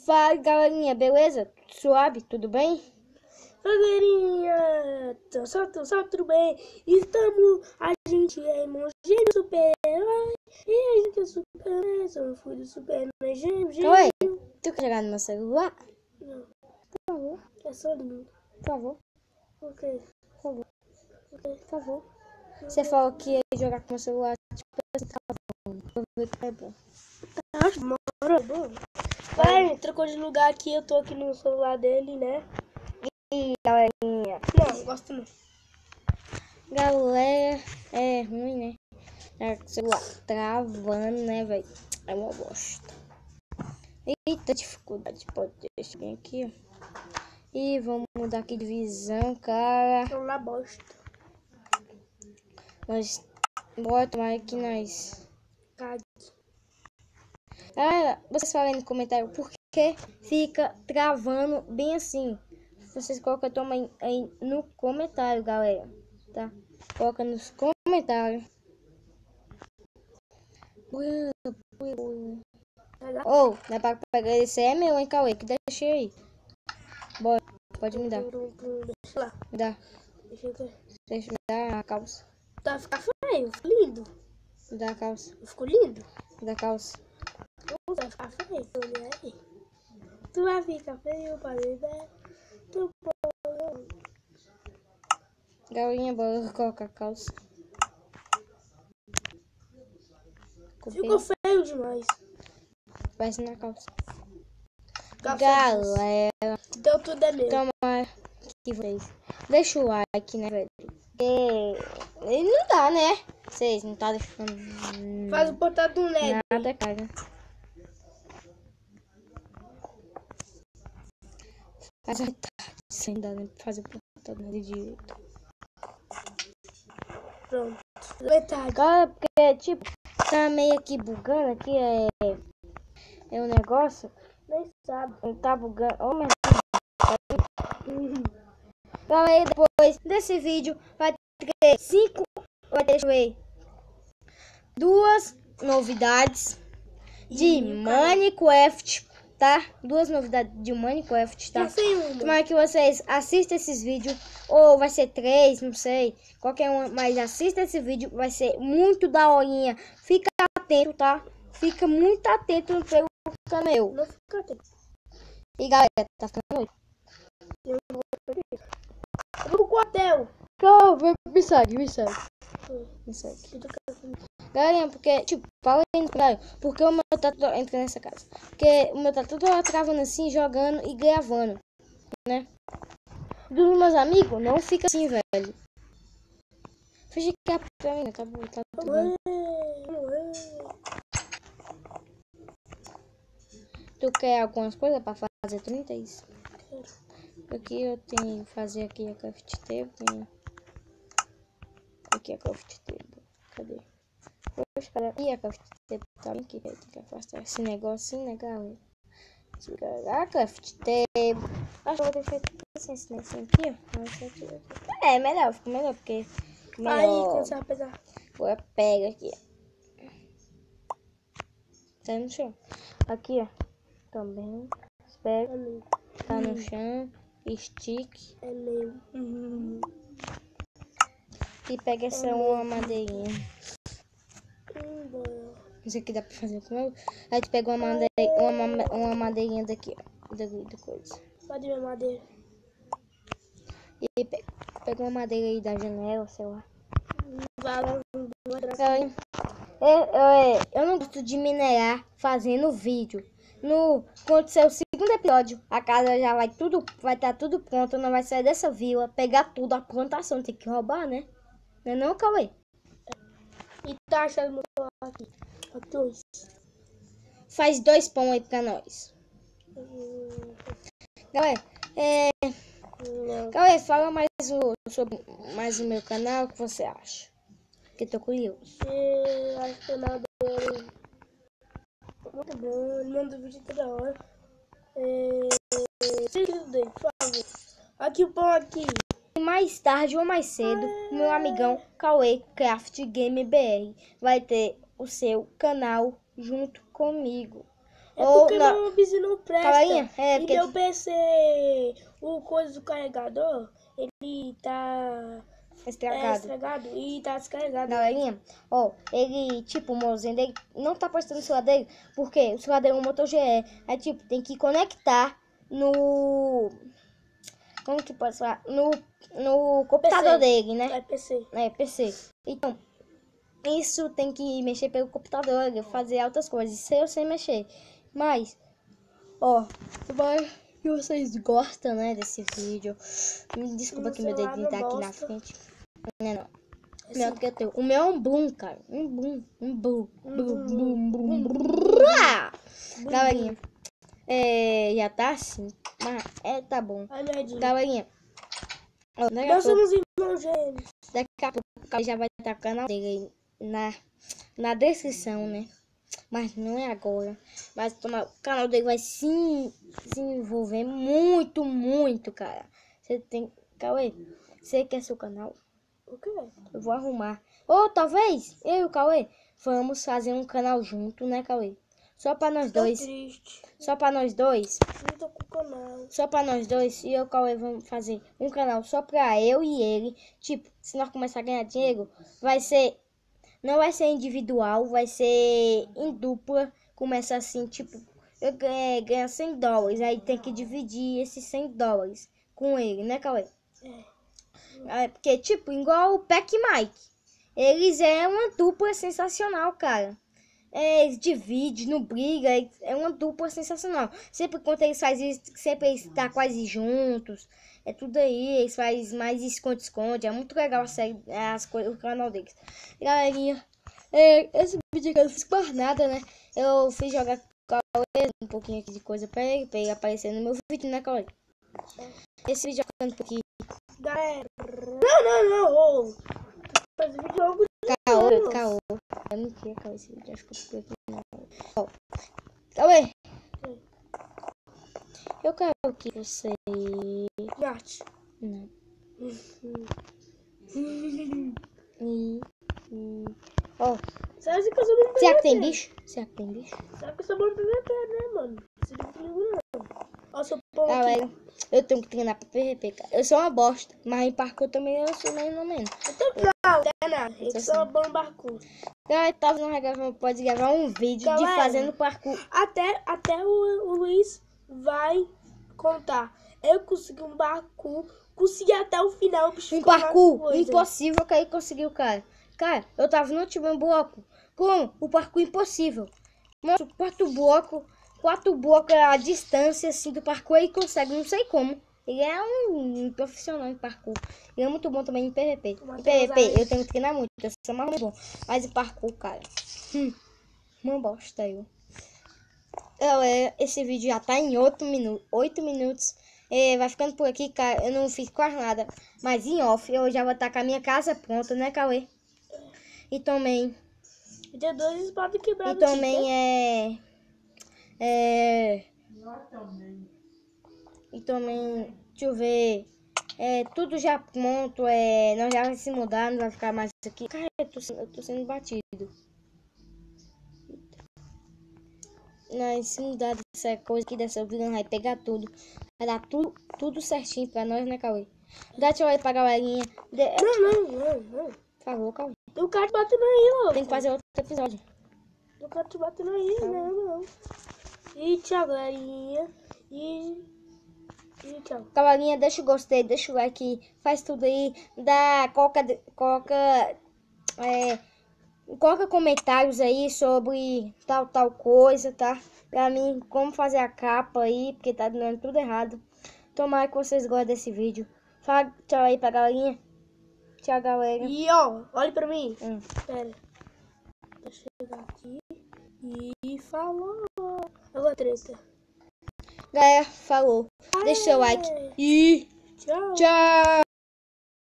Fala, galerinha, beleza? Suave, tudo bem? Galerinha, tudo bem? A gente é irmão gêmeo super-herói. E a gente é super-herói, somos filhos do super-herói gêmeo. Oi, tu quer jogar no meu celular? Não, Por favor, é só lindo. por favor, Ok. por favor, Ok. por favor. Você falou que ia jogar com o meu celular, tipo, você tá bom. Vou ver que é bom. Acho bom. Vai, trocou de lugar aqui, eu tô aqui no celular dele, né? E galerinha, Não gosto não. galera, é ruim, né? O celular travando, né, velho? É uma bosta. Eita, dificuldade, pode deixar bem aqui, ó. E vamos mudar aqui de visão, cara. Celular bosta. Nós, bora tomar aqui nós. Cague. Galera, vocês falem no comentário por que fica travando bem assim. Vocês colocam aí no comentário, galera. Tá? Coloca nos comentários. Oh, dá pra pegar esse é meu, hein, Cauê? Que deixei aí. Bora, pode me dar. Deixa lá. Me dá. Deixa eu ver. Deixa me dar a calça. Tá, fica feio, lindo. Me dá a calça. Ficou lindo. Me dá a calça. Vai ficar feio, né? Tu vai ficar feio, pai, né? Tu Galerinha, bora colocar a calça. ficou feio demais. Vai na calça. Fica Galera, feio. Então tudo é meu. toma que vocês. Deixa o like, né, velho? Porque não dá, né? Vocês não tá deixando Faz o portal do LED. nada, cara. Faz a metade, sem dar, né? Fazer o portal do LED direito. Pronto. Metade. Cara, porque, tipo, tá meio aqui bugando aqui, é um negócio. Nem sabe. Não tá bugando. Oh, meu Deus. Galera, depois desse vídeo vai ter deixa eu ver, 2 novidades de Minecraft, tá? 2 novidades de Minecraft, tá? Tomara que vocês assistam esses vídeos, ou vai ser 3, não sei, qualquer um, mas assista esse vídeo, vai ser muito daorinha. Fica atento, tá? Fica muito atento pelo canal. Não fica atento. E galera, tá ficando noite? Eu vou pro quartel. Me segue. Galerinha, porque, tipo, fala aí no comentário, porque o meu tá todo entrando nessa casa. Porque o meu tá todo travando assim, jogando e gravando, né? Dos meus amigos, não fica assim, velho. Fecha aqui a pra mim, tá bom, tá tudo bem. Tu quer algumas coisas pra fazer 30 isso? Aqui eu tenho que fazer aqui a craft table. Aqui a craft table. Cadê? Poxa, cara. E a craft table tá bem aqui. Tem que afastar esse negocinho, né, galera? A craft table. Acho que eu vou ter feito esse negocinho aqui, ó. É melhor, fica melhor, porque... Melhor. Aí, quando você vai pegar? Agora pega aqui, ó. Tá no chão. Aqui, ó. Também. Espera. Tá no chão. Stick. É meu. E pega essa uma madeirinha. Isso aqui dá pra fazer com eu. Aí tu pega uma madeirinha daqui, ó. Da coisa. Pode ver madeira. E pega uma madeira aí da janela, sei lá. Eu não gosto de minerar fazendo vídeo. Quando ser o segundo episódio, a casa já vai estar tudo pronto, não vai sair dessa vila, pegar tudo, a plantação, tem que roubar, né? Não é não, Cauê? E tá achando meu celular aqui? 2. Faz 2 pão aí pra nós. Galera, Cauê, fala mais sobre mais o meu canal, o que você acha? Que tô curioso. Acho que o canal dele muito bom, ele manda vídeo toda hora. Seguido dele, por favor. Aqui o pão aqui. Mais tarde ou mais cedo, o meu amigão Cauê Craft Game BR vai ter o seu canal junto comigo. É Ou porque não. meu PC não presta. Galerinha, E porque meu PC, o coisa do carregador, ele tá estragado. estragado e tá descarregado. Galerinha, ele, tipo, o mozinho dele não tá postando o celular dele, porque o celular dele é um Moto GE. Aí, tipo, tem que conectar no... Como que pode falar? No computador PC. dele, né? É PC. É, PC. Então, isso tem que mexer pelo computador, fazer outras coisas, sem eu sei mexer. Mas, tomara que vocês gostam, né, desse vídeo. Me desculpa que meu dedinho tá aqui na frente. Não. Meu do que o teu. O meu é um boom, cara. Um boom. Galerinha, já tá assim, mas tá bom. Ai, medinho. Galerinha, Nós somos irmãos gêmeos. daqui a pouco o cara já vai estar o canal dele aí na descrição, né? Mas não é agora. Mas o canal dele vai se envolver muito, muito, cara. Você tem... Cauê, você quer seu canal? O quê? Eu vou arrumar. Ou talvez eu e o Cauê vamos fazer um canal junto, né, Cauê? Só pra nós dois. Triste. Só pra nós dois. Não tô com o canal. Só pra nós dois. E eu e o Cauê vamos fazer um canal só pra eu e ele. Tipo, se nós começar a ganhar dinheiro, vai ser... Não vai ser individual, vai ser em dupla. Começa assim, tipo, eu ganho $100. Aí tem que dividir esses $100 com ele, né, Cauê? Porque, tipo, igual o Peck e Mike. Eles é uma dupla sensacional, cara. Eles dividem, não briga, é uma dupla sensacional. Sempre quando eles fazem isso, sempre eles estão quase juntos. É tudo aí, eles fazem mais esconde-esconde. É muito legal a série, as coisas, o canal deles. Galerinha, esse vídeo aqui eu não fiz quase nada, né? Eu fiz jogar um pouquinho aqui de coisa pra ele aparecer no meu vídeo, né, Cauê? Esse vídeo jogando um pouquinho. Galera. Não. Faz vídeo logo. Caô. É mentira, Cauê. Esse vídeo acho que eu fiquei aqui. Não. Cauê. Eu quero que você... Mate. Não. Sabe que eu sou bom no Será que PVP? tem bicho? Será que tem bicho? Sabe que eu sou bom no PVP, né, mano? Você não comigo, não. Ó, seu pão aqui. Galera, eu tenho que treinar pra PVP, cara. Eu sou uma bosta, mas em parkour também eu sou mais ou menos. Não, é nada. Eu sou bom no parkour. Galera, pode gravar um vídeo de Galera, fazendo parkour. Até o Luiz vai contar. Eu consegui um parkour, consegui até o final. Um parkour impossível que aí conseguiu, cara. Cara, eu tava no último bloco com o parkour impossível. Nossa, quatro blocos a distância assim do parkour e consegue, não sei como. Ele é um profissional em parkour. Ele é muito bom também em PVP. Em PVP eu tenho que treinar muito, eu sou mais bom. Mas em parkour, cara, uma bosta eu. Esse vídeo já tá em 8 minutos. Vai ficando por aqui, cara. Eu não fiz quase nada. Mas em off, eu já vou estar com a minha casa pronta, né, Cauê? E também... Tem 2 espadas quebradas. E também E também, deixa eu ver. Tudo já pronto. Nós já vai se mudar, não vai ficar mais aqui. Cara, eu tô sendo batido. Nós se mudar dessa coisa aqui, dessa vila, vai pegar tudo. Vai dar tudo certinho pra nós, né, Cauê? Dá tchau aí pra galerinha. Não. Por favor, Cauê. Eu quero te batendo aí, louco. Tem que fazer outro episódio. Eu quero te batendo aí, não. E tchau, galerinha. E tchau. Galerinha, deixa o gostei, deixa o like, faz tudo aí. Coloca comentários aí sobre tal coisa, tá? Pra mim, como fazer a capa aí, porque tá dando tudo errado. Tomara que vocês gostem desse vídeo. Fala tchau aí pra galerinha. Tchau, galera. E ó, olha pra mim. Pera. Deixa eu chegar aqui. E falou. Agora treta. Galera, falou. Deixa seu like. E Tchau. tchau.